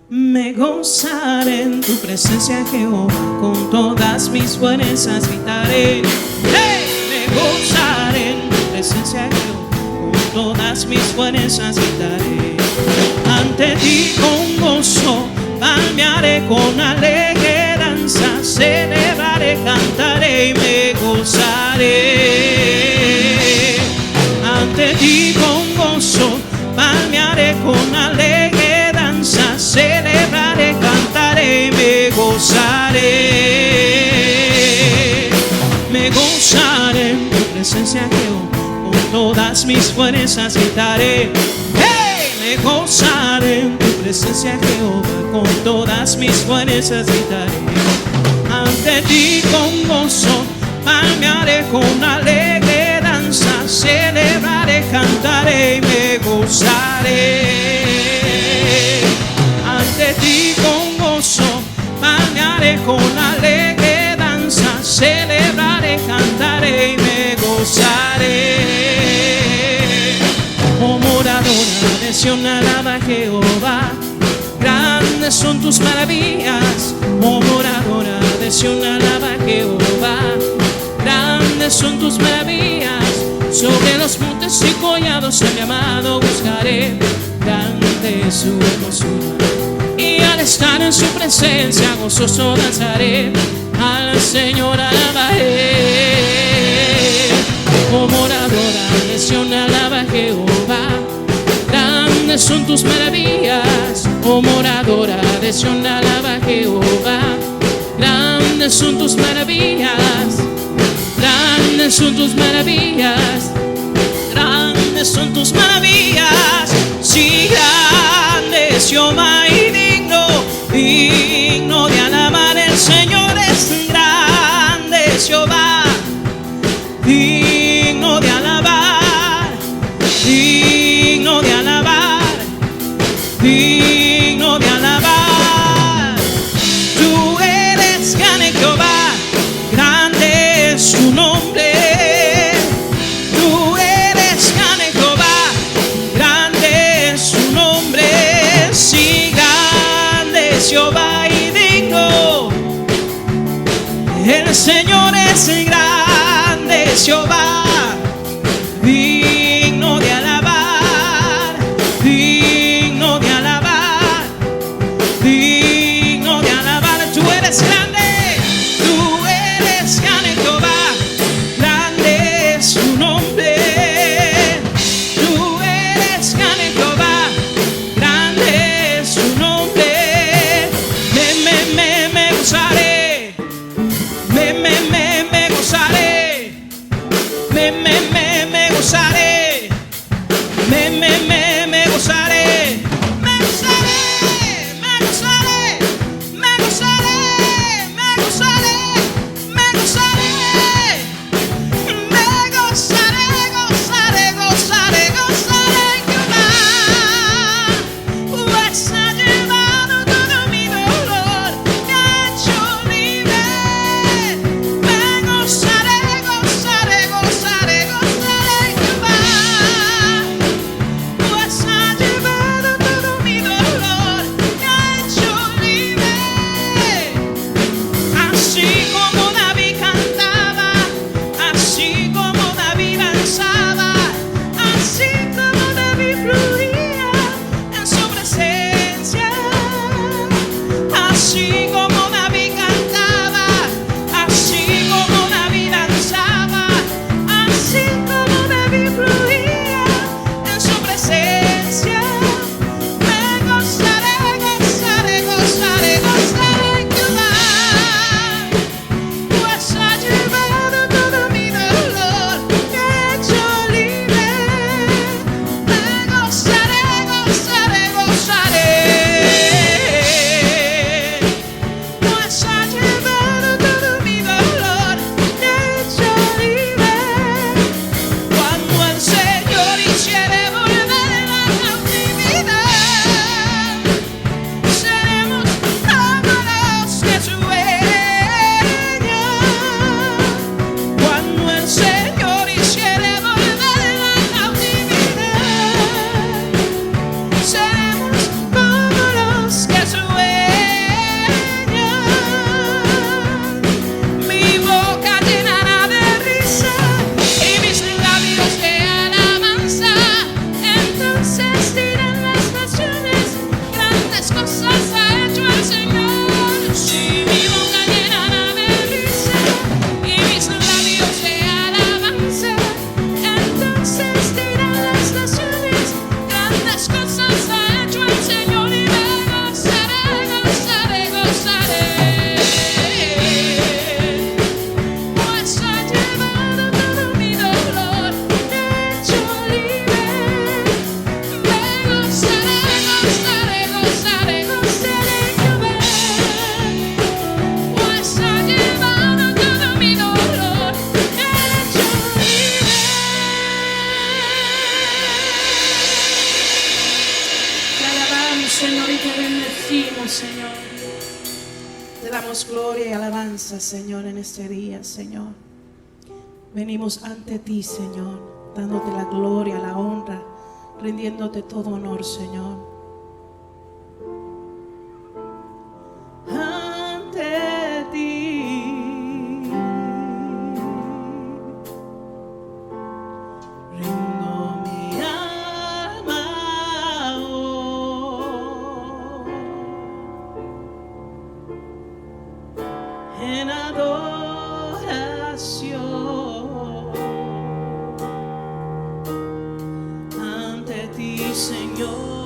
Me gozaré en tu presencia, Jehová, con todas mis fuerzas gritaré. ¡Hey! Me gozaré en tu presencia, Jehová, con todas mis fuerzas gritaré. Ante ti con gozo palmearé, con alegre danza celebraré, cantaré y me gozaré. Ante ti con gozo palmearé, con alegre danza celebraré, cantaré y me gozaré. Me gozaré en tu presencia, Jehová, con todas mis fuerzas gritaré. ¡Hey! Me gozaré en tu presencia, Jehová, con todas mis fuerzas gritaré. Ante ti con gozo palmearé, con alegre danza celebraré, cantaré y me gozaré. Ante ti con gozo palmearé, con alegre danza celebraré, cantaré y me gozaré. Oh moradora de Sión, alaba a Jehová, grandes son tus maravillas. Oh moradora de Sión, alaba a Jehová, grandes son tus maravillas. Sobre los montes y collados a mi amado buscaré, grande es su hermosura, y al estar en su presencia gozoso danzaré, al Señor alabaré. Oh moradora de Sión, alaba a Jehová, grandes son tus maravillas. Oh moradora de Sión, alaba a Jehová, grandes son tus maravillas. Grandes son tus maravillas, grandes son tus maravillas. Sí, grande es Jehová y digno, digno de alabar. El Señor es grande, es Jehová, digno de alabar, digno de alabar, digno de alabar. Tú eres grande, Jehová, grande es su nombre. Tú eres grande, Jehová, grande es su nombre. Sí, grande es Jehová y digno. El Señor es grande, es Jehová, digno de alabar, digno de alabar, digno de alabar. Tú eres grande, tú eres grande, Jehová, grande es su nombre. Tú eres grande, Jehová, grande es su nombre. Me gozaré, me gozaré, me gozaré, me gozaré. Te damos gloria y alabanza, Señor, en este día, Señor. Venimos ante ti, Señor, dándote la gloria, la honra, rindiéndote todo honor, Señor. Ante ti rindo mi alma hoy en adoración ante ti, Señor.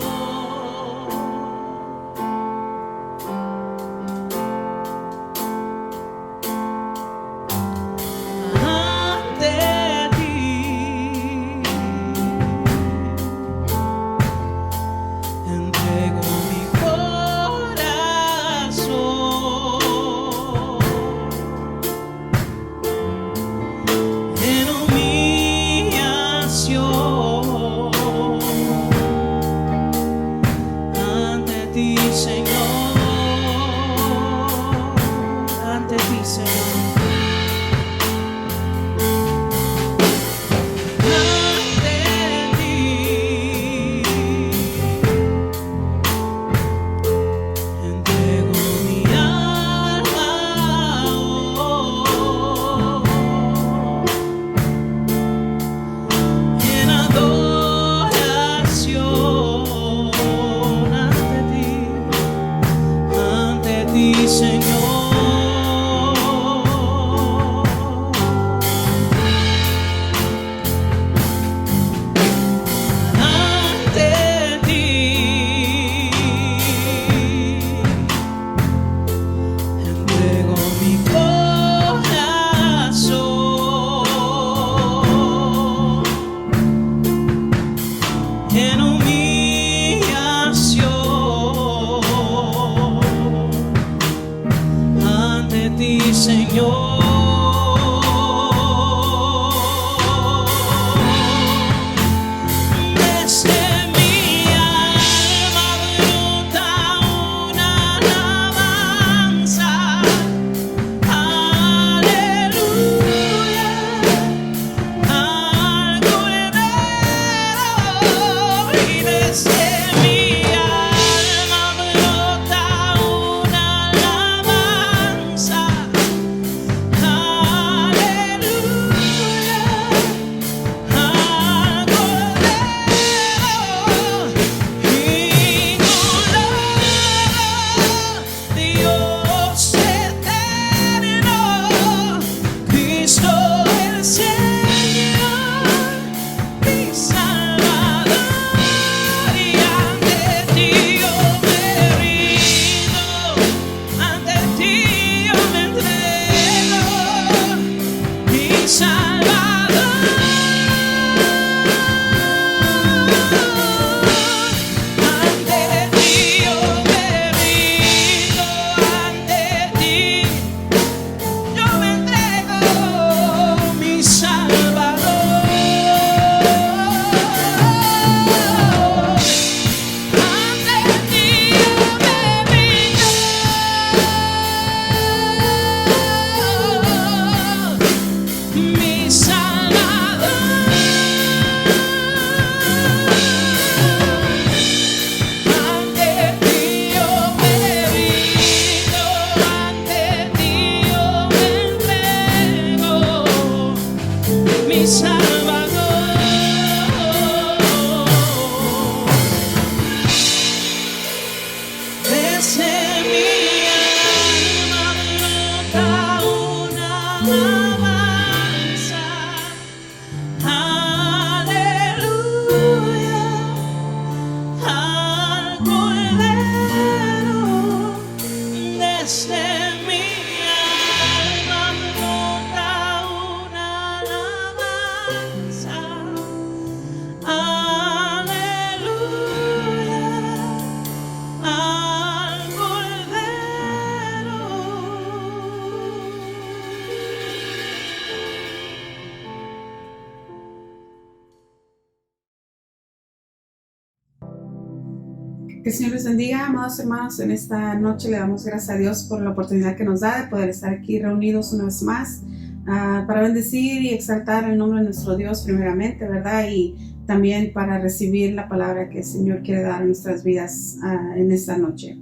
Que el Señor les bendiga, amados hermanos. En esta noche le damos gracias a Dios por la oportunidad que nos da de poder estar aquí reunidos una vez más para bendecir y exaltar el nombre de nuestro Dios primeramente, ¿verdad? Y también para recibir la palabra que el Señor quiere dar en nuestras vidas en esta noche.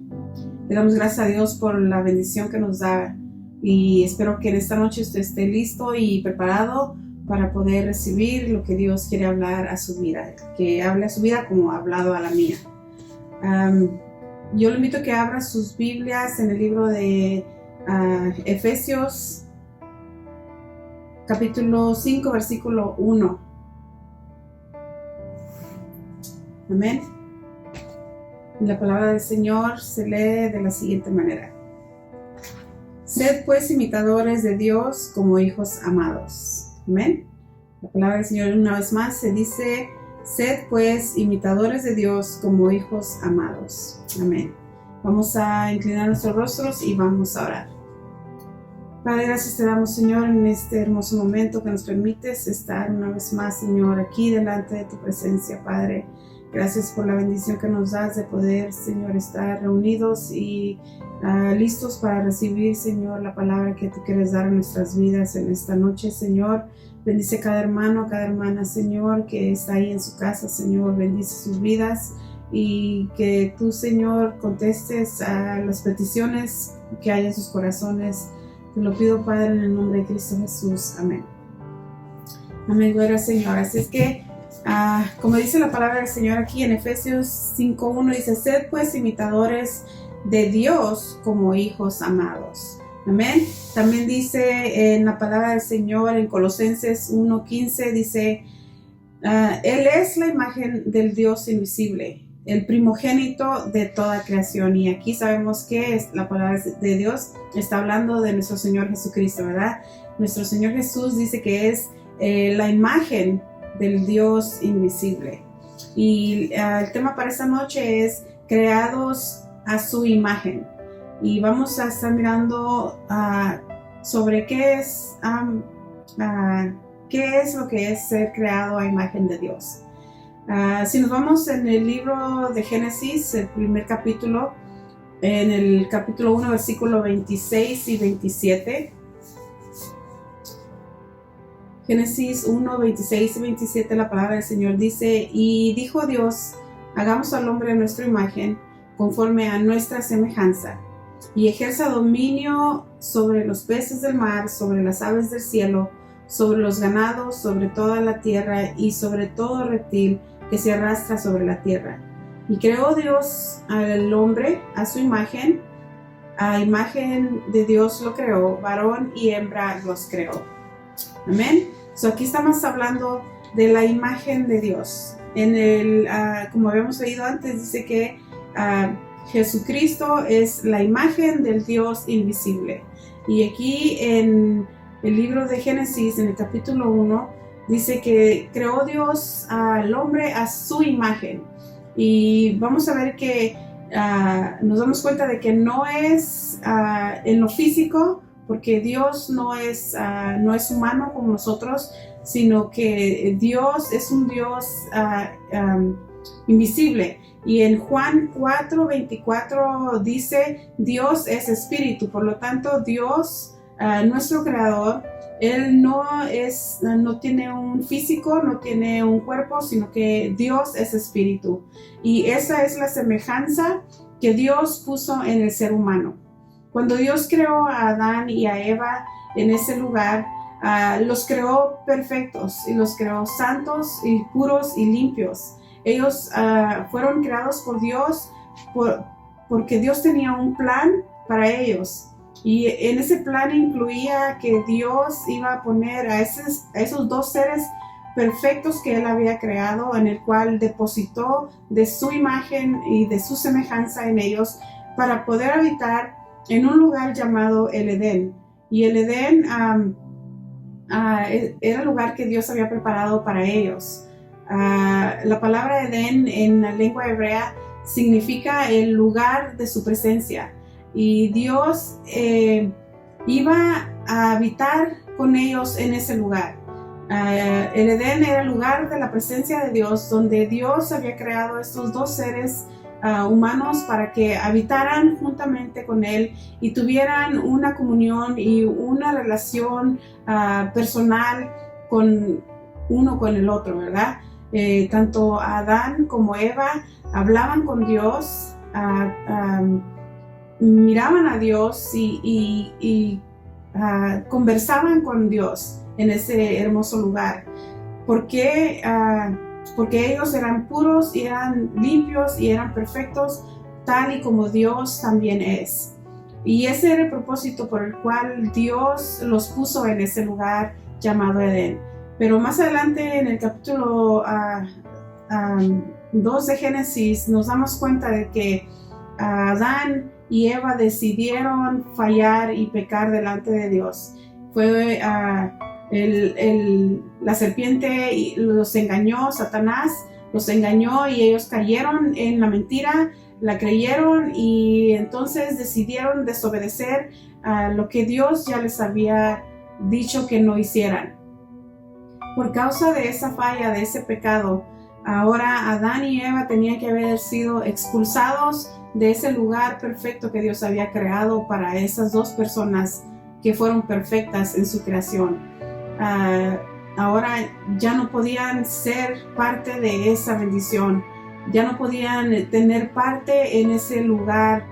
Le damos gracias a Dios por la bendición que nos da y espero que en esta noche usted esté listo y preparado para poder recibir lo que Dios quiere hablar a su vida, que hable a su vida como ha hablado a la mía. Yo le invito a que abra sus Biblias en el libro de Efesios capítulo 5 versículo 1. Amén. Y la palabra del Señor se lee de la siguiente manera: Sed pues imitadores de Dios como hijos amados. Amén. La palabra del Señor una vez más se dice: Sed pues imitadores de Dios como hijos amados. Amén. Vamos a inclinar nuestros rostros y vamos a orar. Padre, gracias te damos, Señor, en este hermoso momento que nos permites estar una vez más, Señor, aquí delante de tu presencia, Padre. Gracias por la bendición que nos das de poder, Señor, estar reunidos y listos para recibir, Señor, la palabra que tú quieres dar a nuestras vidas en esta noche, Señor. Bendice cada hermano, cada hermana, Señor, que está ahí en su casa, Señor. Bendice sus vidas y que tú, Señor, contestes a las peticiones que hay en sus corazones. Te lo pido, Padre, en el nombre de Cristo Jesús. Amén. Amén, gloria al Señor. Así es que, como dice la palabra del Señor aquí en Efesios 5:1, dice: Sed pues imitadores de Dios como hijos amados. Amén. También dice en la palabra del Señor en Colosenses 1:15, dice: Él es la imagen del Dios invisible, el primogénito de toda creación. Y aquí sabemos que es la palabra de Dios está hablando de nuestro Señor Jesucristo, ¿verdad? Nuestro Señor Jesús dice que es la imagen del Dios invisible. Y el tema para esta noche es creados a su imagen. Y vamos a estar mirando sobre qué es lo que es ser creado a imagen de Dios. Si nos vamos en el libro de Génesis, el primer capítulo, en el capítulo 1, versículo 26 y 27. Génesis 1, 26 y 27, la palabra del Señor dice: Y dijo Dios: Hagamos al hombre a nuestra imagen, conforme a nuestra semejanza, y ejerza dominio sobre los peces del mar, sobre las aves del cielo, sobre los ganados, sobre toda la tierra y sobre todo reptil que se arrastra sobre la tierra. Y creó Dios al hombre a su imagen, a imagen de Dios lo creó, varón y hembra los creó. Amén. Aquí estamos hablando de la imagen de Dios. Como habíamos leído antes, dice que Jesucristo es la imagen del Dios invisible. Y aquí en el libro de Génesis, en el capítulo 1, dice que creó Dios al hombre a su imagen. Y vamos a ver que nos damos cuenta de que no es en lo físico, porque Dios no es humano como nosotros, sino que Dios es un Dios invisible. Y en Juan 4:24 dice: Dios es espíritu. Por lo tanto, Dios, nuestro creador, Él no tiene un físico, no tiene un cuerpo, sino que Dios es espíritu. Y esa es la semejanza que Dios puso en el ser humano. Cuando Dios creó a Adán y a Eva en ese lugar, los creó perfectos y los creó santos y puros y limpios. Ellos fueron creados por Dios porque Dios tenía un plan para ellos. Y en ese plan incluía que Dios iba a poner a esos dos seres perfectos que Él había creado, en el cual depositó de su imagen y de su semejanza en ellos, para poder habitar en un lugar llamado el Edén. Y el Edén era el lugar que Dios había preparado para ellos. La palabra Edén en la lengua hebrea significa el lugar de su presencia. Y Dios iba a habitar con ellos en ese lugar. El Edén era el lugar de la presencia de Dios, donde Dios había creado estos dos seres humanos para que habitaran juntamente con Él y tuvieran una comunión y una relación personal con uno con el otro, ¿verdad? Tanto Adán como Eva hablaban con Dios, miraban a Dios y conversaban con Dios en ese hermoso lugar. Porque ellos eran puros y eran limpios y eran perfectos, tal y como Dios también es. Y ese era el propósito por el cual Dios los puso en ese lugar llamado Edén. Pero más adelante en el capítulo 2 de Génesis nos damos cuenta de que Adán y Eva decidieron fallar y pecar delante de Dios. Fue la serpiente los engañó, Satanás los engañó y ellos cayeron en la mentira, la creyeron y entonces decidieron desobedecer a lo que Dios ya les había dicho que no hicieran. Por causa de esa falla, de ese pecado, ahora Adán y Eva tenían que haber sido expulsados de ese lugar perfecto que Dios había creado para esas dos personas que fueron perfectas en su creación. Ahora ya no podían ser parte de esa bendición, ya no podían tener parte en ese lugar,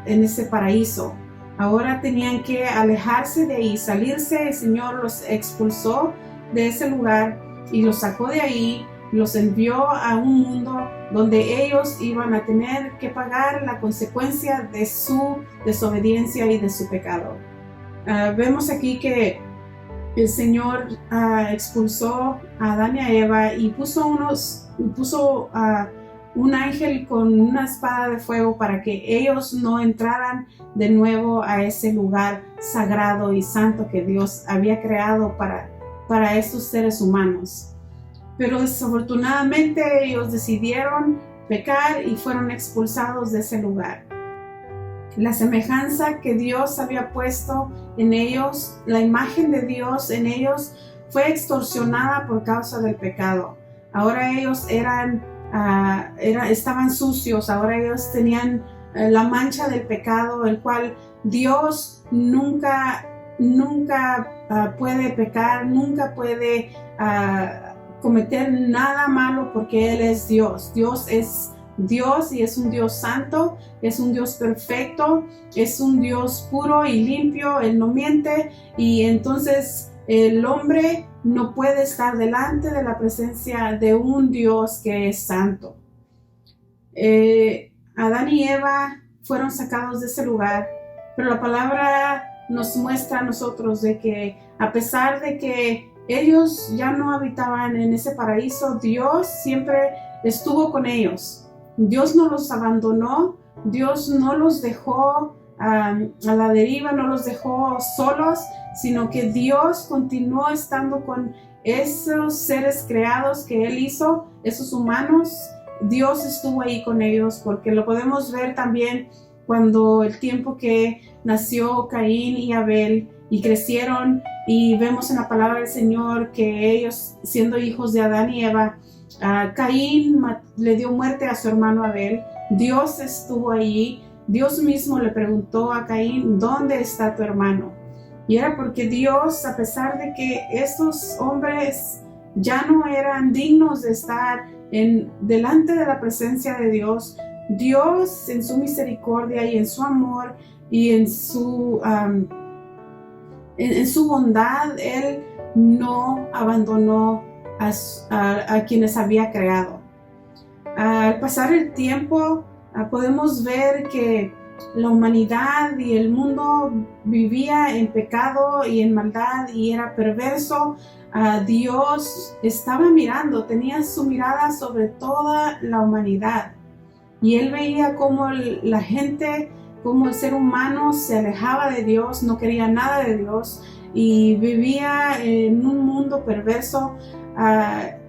en ese paraíso. Ahora tenían que alejarse de ahí, salirse. El Señor los expulsó de ese lugar y los sacó de ahí, los envió a un mundo donde ellos iban a tener que pagar la consecuencia de su desobediencia y de su pecado. Vemos aquí que el Señor expulsó a Adán y a Eva y puso un ángel con una espada de fuego para que ellos no entraran de nuevo a ese lugar sagrado y santo que Dios había creado para estos seres humanos. Pero desafortunadamente ellos decidieron pecar y fueron expulsados de ese lugar. La semejanza que Dios había puesto en ellos, la imagen de Dios en ellos, fue extorsionada por causa del pecado. Ahora ellos estaban sucios, ahora ellos tenían la mancha del pecado, el cual Dios nunca puede pecar, nunca puede cometer nada malo porque Él es Dios. Dios es Dios y es un Dios santo, es un Dios perfecto, es un Dios puro y limpio, Él no miente, y entonces el hombre no puede estar delante de la presencia de un Dios que es santo. Adán y Eva fueron sacados de ese lugar, pero la palabra nos muestra a nosotros de que a pesar de que ellos ya no habitaban en ese paraíso, Dios siempre estuvo con ellos. Dios no los abandonó, Dios no los dejó a la deriva, no los dejó solos, sino que Dios continuó estando con esos seres creados que Él hizo, esos humanos. Dios estuvo ahí con ellos, porque lo podemos ver también cuando el tiempo que nació Caín y Abel y crecieron, y vemos en la palabra del Señor que ellos, siendo hijos de Adán y Eva, Caín le dio muerte a su hermano Abel. Dios estuvo allí. Dios mismo le preguntó a Caín, ¿dónde está tu hermano? Y era porque Dios, a pesar de que estos hombres ya no eran dignos de estar delante de la presencia de Dios, Dios en su misericordia y en su amor y en su bondad, Él no abandonó a quienes había creado. Al pasar el tiempo, podemos ver que la humanidad y el mundo vivía en pecado y en maldad y era perverso. Dios estaba mirando, tenía su mirada sobre toda la humanidad, y Él veía cómo la gente, cómo el ser humano se alejaba de Dios, no quería nada de Dios y vivía en un mundo perverso.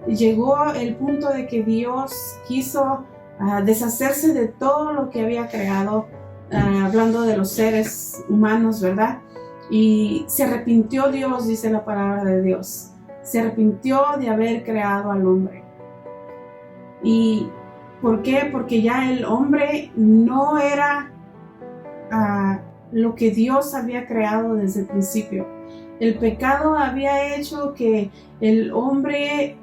Llegó el punto de que Dios quiso deshacerse de todo lo que había creado, hablando de los seres humanos, ¿verdad? Y se arrepintió Dios, dice la palabra de Dios. Se arrepintió de haber creado al hombre. Y ¿Por qué? Porque ya el hombre no era lo que Dios había creado desde el principio. El pecado había hecho que el hombre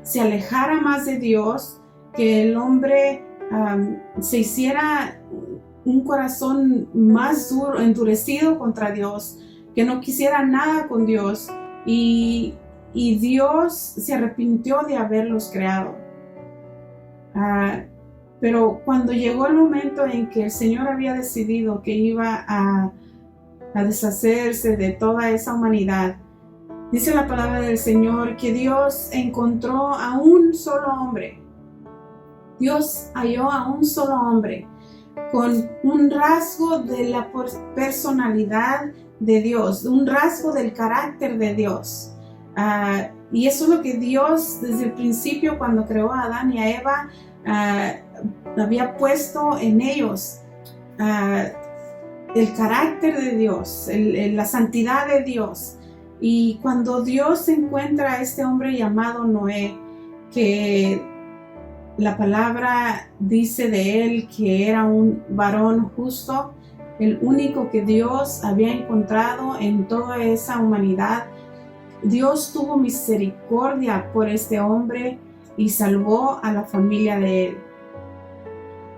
se alejara más de Dios, que el hombre se hiciera un corazón más duro, endurecido contra Dios, que no quisiera nada con Dios, y Dios se arrepintió de haberlos creado. Pero cuando llegó el momento en que el Señor había decidido que iba a deshacerse de toda esa humanidad, dice la palabra del Señor que Dios encontró a un solo hombre. Dios halló a un solo hombre con un rasgo de la personalidad de Dios, un rasgo del carácter de Dios. Y eso es lo que Dios desde el principio, cuando creó a Adán y a Eva, había puesto en ellos. El carácter de Dios, la santidad de Dios. Y cuando Dios encuentra a este hombre llamado Noé, que la palabra dice de él que era un varón justo, el único que Dios había encontrado en toda esa humanidad, Dios tuvo misericordia por este hombre y salvó a la familia de él.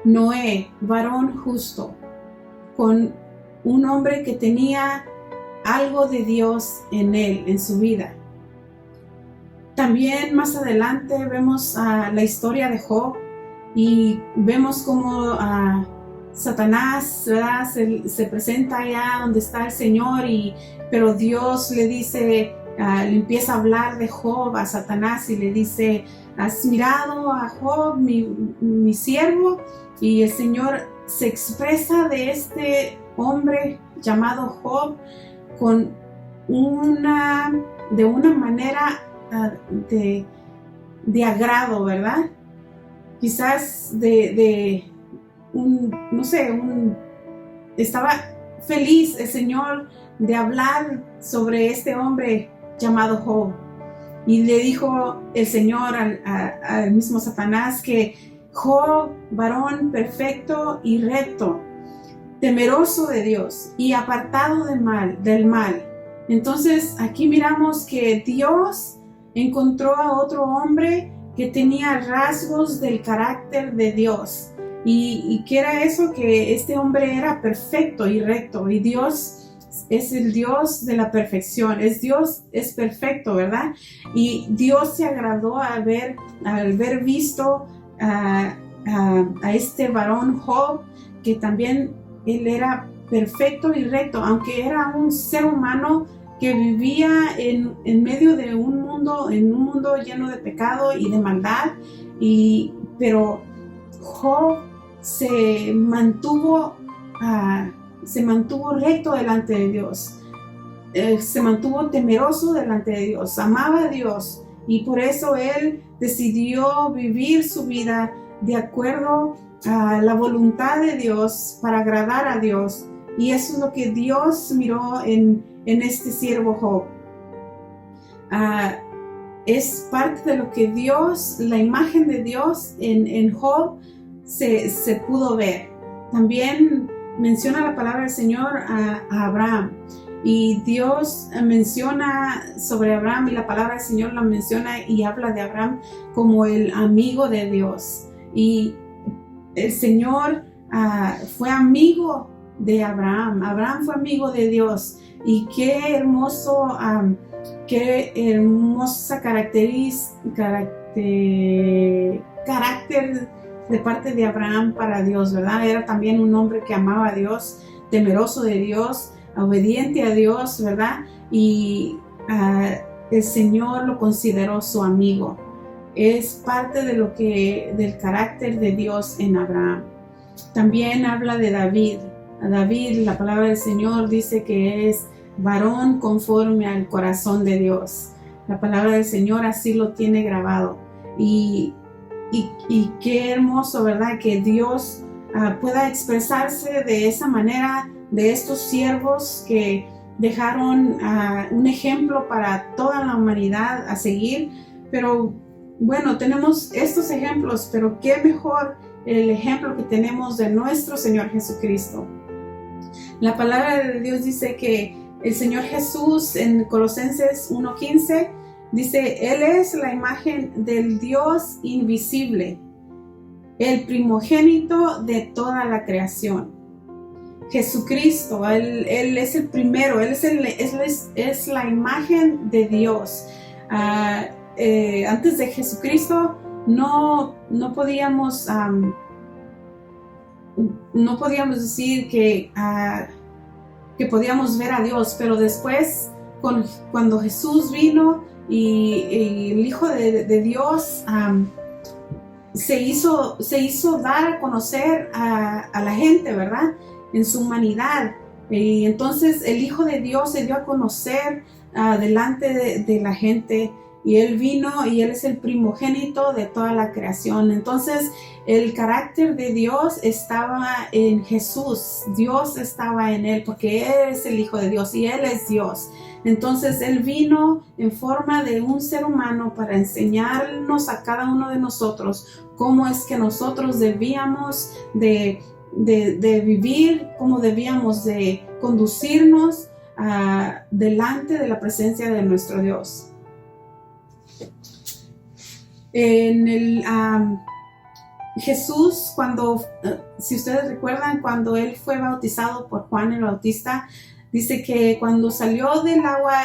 Noé, varón justo, con un hombre que tenía algo de Dios en él, en su vida. También más adelante vemos la historia de Job y vemos cómo Satanás, ¿verdad?, se presenta allá donde está el Señor, pero Dios le dice, le empieza a hablar de Job a Satanás y le dice, ¿has mirado a Job, mi siervo? Y el Señor se expresa de este hombre llamado Job de una manera de agrado, ¿verdad? Quizás estaba feliz el Señor de hablar sobre este hombre llamado Job. Y le dijo el Señor al mismo Satanás que Job, varón perfecto y recto, temeroso de Dios y apartado del mal. Entonces aquí miramos que Dios encontró a otro hombre que tenía rasgos del carácter de Dios. ¿Y qué era eso? Que este hombre era perfecto y recto, y Dios es el Dios de la perfección. Dios es perfecto, ¿verdad? Y Dios se agradó al haber visto a este varón Job, que también él era perfecto y recto, aunque era un ser humano que vivía en medio de un mundo lleno de pecado y de maldad, pero Job se mantuvo recto delante de Dios, se mantuvo temeroso delante de Dios, amaba a Dios, y por eso él decidió vivir su vida de acuerdo a la voluntad de Dios, para agradar a Dios. Y eso es lo que Dios miró en este siervo Job. Es parte de lo que Dios, la imagen de Dios en Job se pudo ver. También menciona la palabra del Señor a Abraham, y Dios menciona sobre Abraham, y la palabra del Señor la menciona y habla de Abraham como el amigo de Dios. Y el Señor fue amigo de Abraham. Abraham fue amigo de Dios. Y qué hermosa carácter de parte de Abraham para Dios, ¿verdad? Era también un hombre que amaba a Dios, temeroso de Dios, obediente a Dios, ¿verdad? Y el Señor lo consideró su amigo. Es parte del carácter de Dios en Abraham. También habla de David. A David, la palabra del Señor dice que es varón conforme al corazón de Dios. La palabra del Señor así lo tiene grabado. Y qué hermoso, ¿verdad? Que Dios pueda expresarse de esa manera de estos siervos que dejaron un ejemplo para toda la humanidad a seguir. Pero bueno, tenemos estos ejemplos, pero qué mejor el ejemplo que tenemos de nuestro Señor Jesucristo. La palabra de Dios dice que el Señor Jesús en Colosenses 1:15 dice, Él es la imagen del Dios invisible, el primogénito de toda la creación. Jesucristo, Él es el primero, Él es la imagen de Dios. Antes de Jesucristo no podíamos decir que podíamos ver a Dios, pero después cuando Jesús vino y el Hijo de Dios se hizo dar a conocer a la gente, ¿verdad? En su humanidad. Y entonces el Hijo de Dios se dio a conocer delante de la gente, y Él vino y Él es el primogénito de toda la creación. Entonces el carácter de Dios estaba en Jesús, Dios estaba en Él, porque Él es el Hijo de Dios y Él es Dios. Entonces Él vino en forma de un ser humano para enseñarnos a cada uno de nosotros cómo es que nosotros debíamos de vivir, cómo debíamos de conducirnos delante de la presencia de nuestro Dios. Jesús, si ustedes recuerdan, cuando Él fue bautizado por Juan el Bautista, dice que cuando salió del agua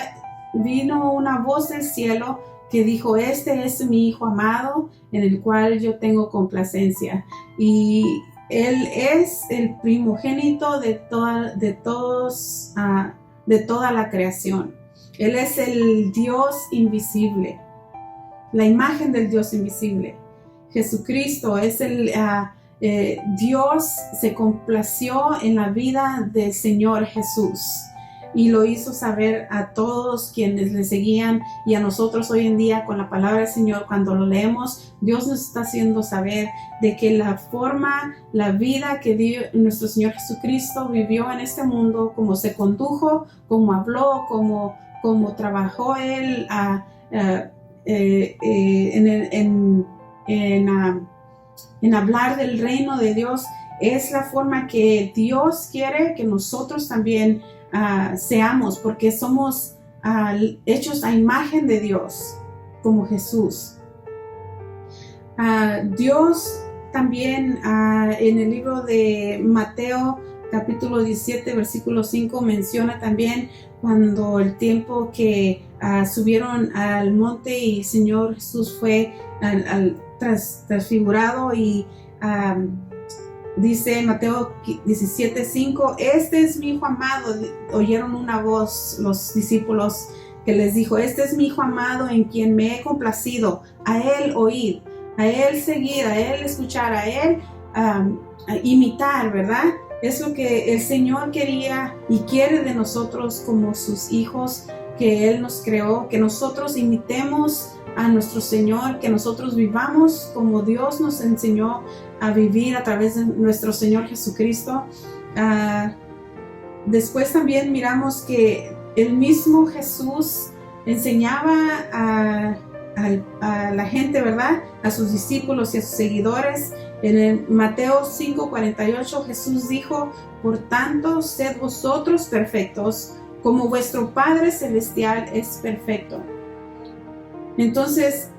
vino una voz del cielo que dijo, este es mi Hijo amado en el cual yo tengo complacencia. Y Él es el primogénito de toda la creación. Él es el Dios invisible, la imagen del Dios invisible. Jesucristo es Dios se complació en la vida del Señor Jesús y lo hizo saber a todos quienes le seguían, y a nosotros hoy en día con la palabra del Señor, cuando lo leemos, Dios nos está haciendo saber de que la vida que nuestro Señor Jesucristo vivió en este mundo, como se condujo, como habló, como trabajó Él en hablar del reino de Dios, es la forma que Dios quiere que nosotros también seamos, porque somos hechos a imagen de Dios, como Jesús. Dios también en el libro de Mateo capítulo 17 versículo 5 menciona también cuando el tiempo que subieron al monte y el Señor Jesús fue transfigurado, y dice Mateo 17:5, este es mi Hijo amado. Oyeron una voz los discípulos que les dijo, este es mi Hijo amado en quien me he complacido, a Él oíd, a Él seguir, a Él escuchar, a Él imitar, ¿verdad? Es lo que el Señor quería y quiere de nosotros como sus hijos que Él nos creó, que nosotros imitemos a nuestro Señor, que nosotros vivamos como Dios nos enseñó a vivir a través de nuestro Señor Jesucristo. Después también miramos que el mismo Jesús enseñaba a la gente, ¿verdad? A sus discípulos y a sus seguidores. En el Mateo 5:48 Jesús dijo, por tanto, sed vosotros perfectos, como vuestro Padre Celestial es perfecto. Entonces,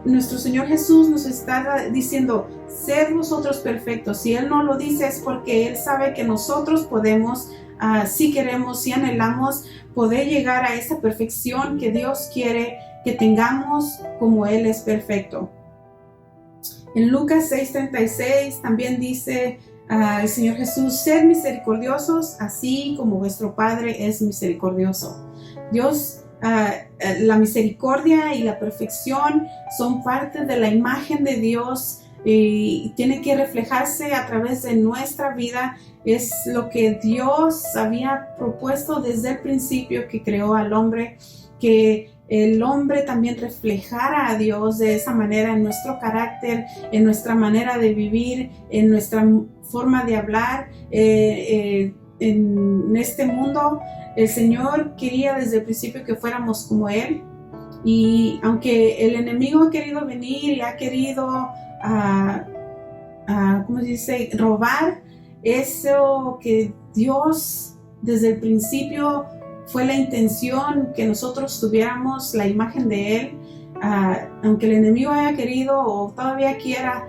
nuestro Señor Jesús nos está diciendo, sed vosotros perfectos. Si Él no lo dice es porque Él sabe que nosotros podemos, si queremos, si anhelamos, poder llegar a esa perfección que Dios quiere que tengamos como Él es perfecto. En Lucas 6:36 también dice el Señor Jesús, sed misericordiosos, así como vuestro Padre es misericordioso. Dios, la misericordia y la perfección son parte de la imagen de Dios y tiene que reflejarse a través de nuestra vida. Es lo que Dios había propuesto desde el principio que creó al hombre, que el hombre también reflejara a Dios de esa manera en nuestro carácter, en nuestra manera de vivir, en nuestra forma de hablar. En este mundo, el Señor quería desde el principio que fuéramos como Él. Y aunque el enemigo ha querido venir y ha querido, ¿cómo se dice?, robar eso que Dios desde el principio fue la intención que nosotros tuviéramos la imagen de Él, aunque el enemigo haya querido o todavía quiera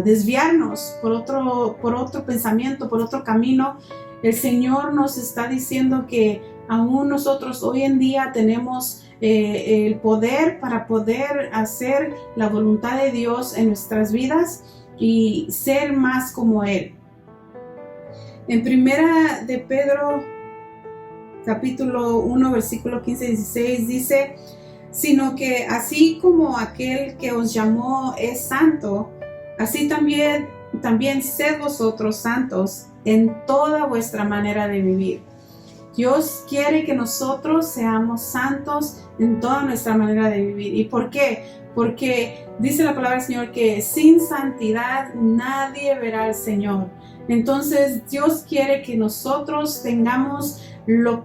desviarnos por otro pensamiento, por otro camino, el Señor nos está diciendo que aún nosotros hoy en día tenemos el poder para poder hacer la voluntad de Dios en nuestras vidas y ser más como Él. En primera de Pedro, capítulo 1, versículo 15-16 dice: sino que así como aquel que os llamó es santo, así también sed vosotros santos en toda vuestra manera de vivir. Dios quiere que nosotros seamos santos en toda nuestra manera de vivir. ¿Y por qué? Porque dice la palabra del Señor que sin santidad nadie verá al Señor. Entonces Dios quiere que nosotros tengamos lo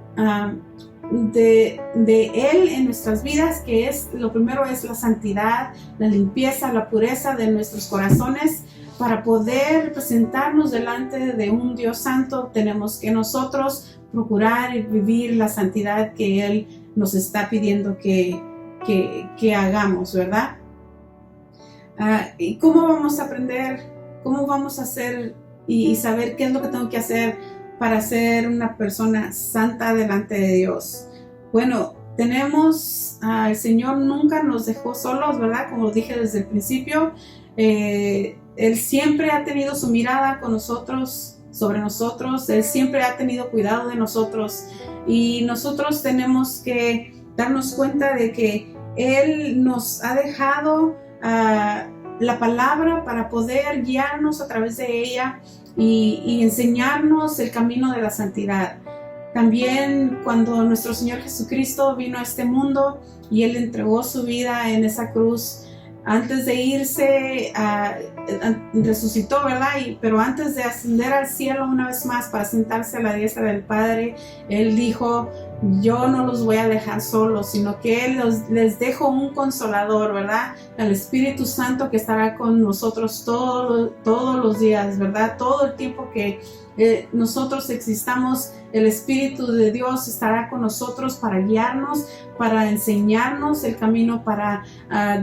de Él en nuestras vidas, que es lo primero, es la santidad, la limpieza, la pureza de nuestros corazones. Para poder presentarnos delante de un Dios santo, tenemos que nosotros procurar y vivir la santidad que Él nos está pidiendo que hagamos, ¿verdad? ¿Y cómo vamos a aprender? ¿Cómo vamos a hacer y saber qué es lo que tengo que hacer para ser una persona santa delante de Dios? Bueno, el Señor nunca nos dejó solos, ¿verdad? Como dije desde el principio, Él siempre ha tenido su mirada con nosotros, sobre nosotros. Él siempre ha tenido cuidado de nosotros, y nosotros tenemos que darnos cuenta de que Él nos ha dejado la palabra para poder guiarnos a través de ella y enseñarnos el camino de la santidad. También cuando nuestro Señor Jesucristo vino a este mundo y Él entregó su vida en esa cruz, antes de irse, resucitó, ¿verdad? Pero antes de ascender al cielo una vez más para sentarse a la diestra del Padre, Él dijo: yo no los voy a dejar solos, sino que Él les dejo un consolador, ¿verdad? El Espíritu Santo, que estará con nosotros todos los días, ¿verdad? Todo el tiempo que nosotros existamos, el Espíritu de Dios estará con nosotros para guiarnos, para enseñarnos el camino, para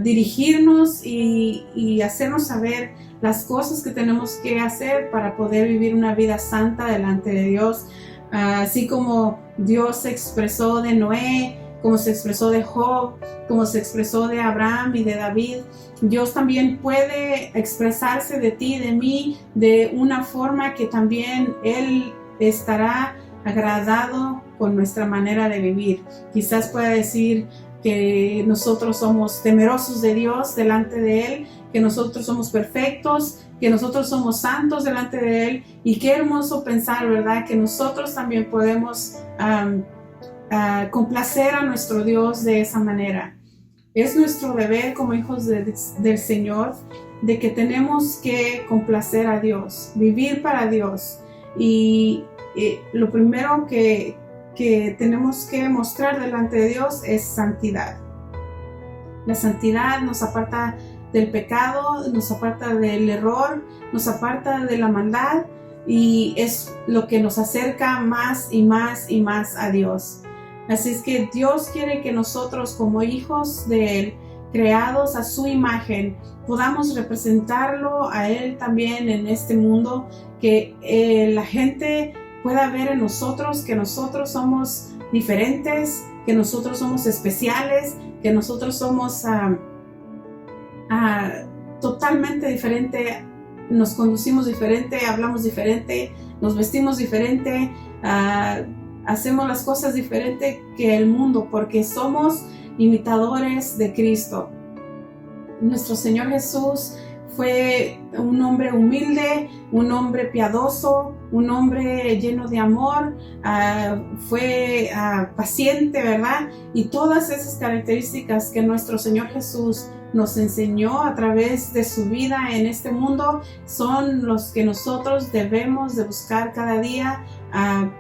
dirigirnos y hacernos saber las cosas que tenemos que hacer para poder vivir una vida santa delante de Dios. Así como Dios se expresó de Noé, como se expresó de Job, como se expresó de Abraham y de David, Dios también puede expresarse de ti y de mí de una forma que también Él estará agradado con nuestra manera de vivir. Quizás pueda decir que nosotros somos temerosos de Dios delante de Él, que nosotros somos perfectos, que nosotros somos santos delante de Él, y qué hermoso pensar, ¿verdad?, que nosotros también podemos complacer a nuestro Dios de esa manera. Es nuestro deber como hijos del Señor, de que tenemos que complacer a Dios, vivir para Dios, y lo primero que tenemos que mostrar delante de Dios es santidad. La santidad nos aparta del pecado, nos aparta del error, nos aparta de la maldad, y es lo que nos acerca más y más y más a Dios. Así es que Dios quiere que nosotros, como hijos de Él, creados a su imagen, podamos representarlo a Él también en este mundo, que la gente pueda ver en nosotros que nosotros somos diferentes, que nosotros somos especiales, que nosotros somos totalmente diferente, nos conducimos diferente, hablamos diferente, nos vestimos diferente, hacemos las cosas diferente que el mundo, porque somos imitadores de Cristo. Nuestro Señor Jesús fue un hombre humilde, un hombre piadoso, un hombre lleno de amor, fue paciente, ¿verdad? Y todas esas características que nuestro Señor Jesús nos enseñó a través de su vida en este mundo son los que nosotros debemos de buscar cada día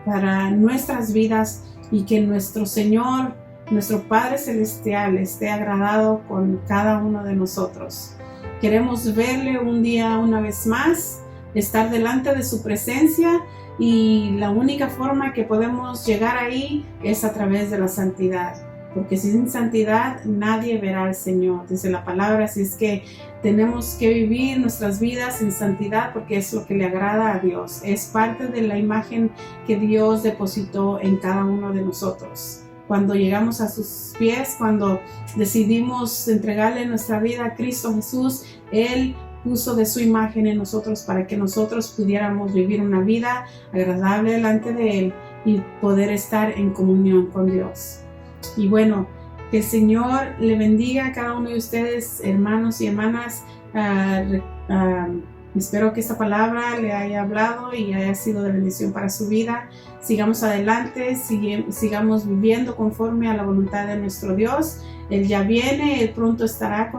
para nuestras vidas, y que nuestro Señor, nuestro Padre Celestial, esté agradado con cada uno de nosotros. Queremos verle un día una vez más, estar delante de su presencia, y la única forma que podemos llegar ahí es a través de la santidad, porque sin santidad nadie verá al Señor, dice la palabra. Así es que tenemos que vivir nuestras vidas en santidad, porque es lo que le agrada a Dios, es parte de la imagen que Dios depositó en cada uno de nosotros. Cuando llegamos a sus pies, cuando decidimos entregarle nuestra vida a Cristo Jesús, Él puso de su imagen en nosotros para que nosotros pudiéramos vivir una vida agradable delante de Él y poder estar en comunión con Dios. Y bueno, que el Señor le bendiga a cada uno de ustedes, hermanos y hermanas. Espero que esta palabra le haya hablado y haya sido de bendición para su vida. Sigamos adelante, sigamos viviendo conforme a la voluntad de nuestro Dios. Él ya viene, Él pronto estará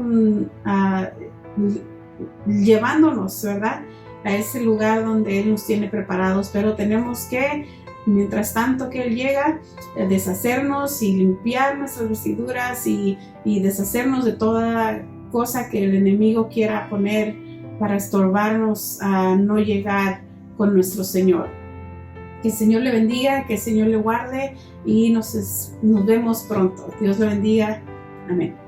llevándonos, ¿verdad?, a ese lugar donde Él nos tiene preparados. Pero tenemos que, mientras tanto que Él llega, deshacernos y limpiar nuestras vestiduras y deshacernos de toda cosa que el enemigo quiera poner para estorbarnos a no llegar con nuestro Señor. Que el Señor le bendiga, que el Señor le guarde y nos vemos pronto. Dios le bendiga. Amén.